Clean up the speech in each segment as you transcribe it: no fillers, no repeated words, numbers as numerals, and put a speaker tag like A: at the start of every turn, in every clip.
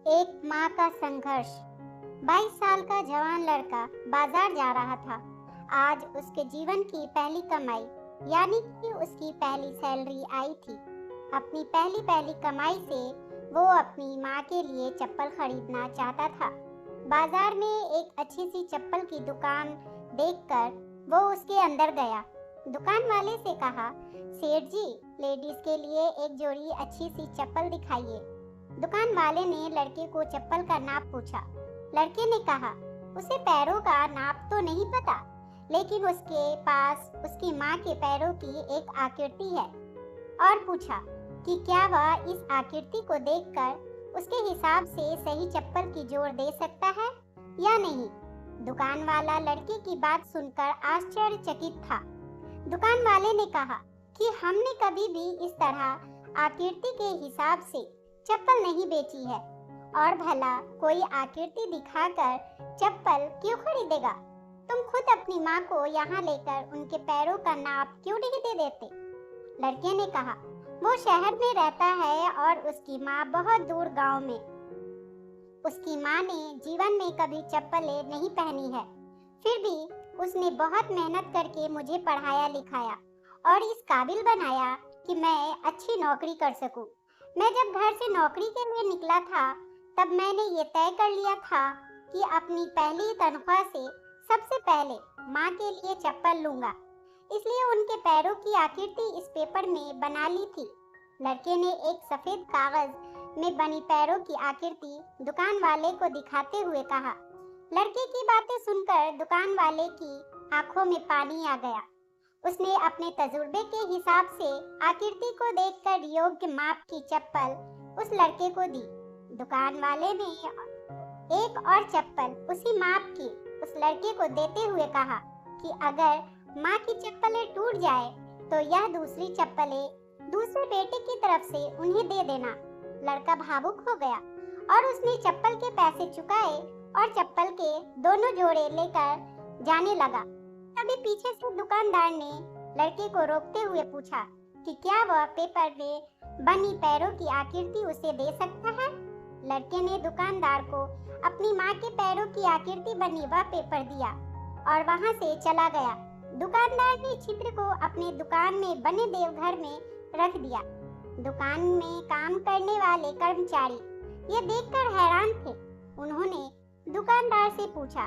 A: एक माँ का संघर्ष। 22 साल का जवान लड़का बाजार जा रहा था। आज उसके जीवन की पहली कमाई यानी कि उसकी पहली सैलरी आई थी। अपनी पहली पहली कमाई से वो अपनी माँ के लिए चप्पल खरीदना चाहता था। बाजार में एक अच्छी सी चप्पल की दुकान देखकर वो उसके अंदर गया। दुकान वाले से कहा, सेठ जी, लेडीज के लिए एक जोड़ी अच्छी सी चप्पल दिखाइए। दुकान वाले ने लड़के को चप्पल का नाप पूछा। लड़के ने कहा, उसे पैरों का नाप तो नहीं पता, लेकिन उसके पास उसकी माँ के पैरों की एक आकृति है। और पूछा कि क्या वह इस आकृति को देखकर उसके हिसाब से सही चप्पल की जोड़ दे सकता है या नहीं। दुकान वाला लड़के की बात सुनकर आश्चर्यचकित था। दुकान वाले ने कहा कि हमने कभी भी इस तरह आकृति के हिसाब से चप्पल नहीं बेची है, और भला कोई आकृति दिखाकर चप्पल क्यों खरीदेगा। तुम खुद अपनी माँ को यहाँ लेकर उनके पैरों का नाप क्यों नहीं दे देते। लड़के ने कहा, वो शहर में रहता है और उसकी माँ बहुत दूर गांव में। उसकी माँ ने जीवन में कभी चप्पलें नहीं पहनी है, फिर भी उसने बहुत मेहनत करके मुझे पढ़ाया लिखाया और इस काबिल बनाया कि मैं अच्छी नौकरी कर सकूं। मैं जब घर से नौकरी के लिए निकला था, तब मैंने ये तय कर लिया था कि अपनी पहली तनख्वाह से सबसे पहले माँ के लिए चप्पल लूंगा। इसलिए उनके पैरों की आकृति इस पेपर में बना ली थी। लड़के ने एक सफेद कागज में बनी पैरों की आकृति दुकान वाले को दिखाते हुए कहा। लड़के की बातें सुनकर दुकान वाले की आंखों में पानी आ गया। उसने अपने तजुर्बे के हिसाब से आकृति को देखकर योग्य माप की चप्पल उस लड़के को दी। दुकान वाले ने एक और चप्पल उसी माप की उस लड़के को देते हुए कहा कि अगर माँ की चप्पलें टूट जाए तो यह दूसरी चप्पलें दूसरे बेटे की तरफ से उन्हें दे देना। लड़का भावुक हो गया और उसने चप्पल के पैसे चुकाए और चप्पल के दोनों जोड़े लेकर जाने लगा। तभी पीछे से दुकानदार ने लड़के को रोकते हुए पूछा कि क्या वह पेपर में बनी पैरों की आकृति उसे दे सकता है। लड़के ने दुकानदार को अपनी माँ के पैरों की आकृति बनी वह पेपर दिया और वहां से चला गया। दुकानदार ने चित्र को अपने दुकान में बने देवघर में रख दिया। दुकान में काम करने वाले कर्मचारी ये देखकर हैरान थे। उन्होंने दुकानदार से पूछा,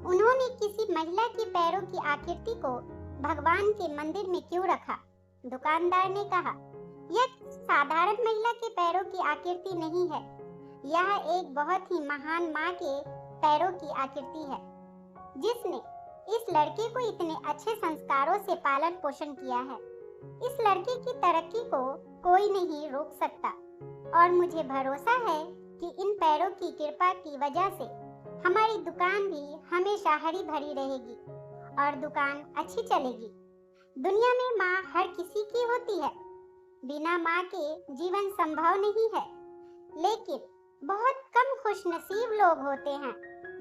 A: उन्होंने किसी महिला की पैरों की आकृति को भगवान के मंदिर में क्यों रखा। दुकानदार ने कहा, यह साधारण महिला के पैरों की आकृति नहीं है, यह एक बहुत ही महान माँ के पैरों की आकृति है, जिसने इस लड़के को इतने अच्छे संस्कारों से पालन पोषण किया है। इस लड़के की तरक्की को कोई नहीं रोक सकता और मुझे भरोसा है कि इन पैरों की कृपा की वजह से हमारी दुकान भी हमेशा हरी भरी रहेगी और दुकान अच्छी चलेगी। दुनिया में माँ हर किसी की होती है, बिना माँ के जीवन संभव नहीं है, लेकिन बहुत कम खुशनसीब लोग होते हैं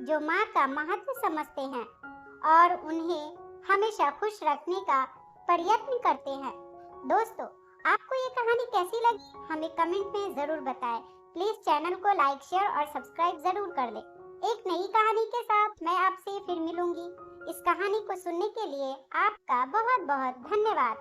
A: जो माँ का महत्व समझते हैं और उन्हें हमेशा खुश रखने का प्रयत्न करते हैं। दोस्तों, आपको ये कहानी कैसी लगी हमें कमेंट में जरूर बताएं। प्लीज चैनल को लाइक, शेयर और सब्सक्राइब जरूर कर दें। एक नई कहानी के साथ मैं आपसे फिर मिलूंगी। इस कहानी को सुनने के लिए आपका बहुत बहुत धन्यवाद।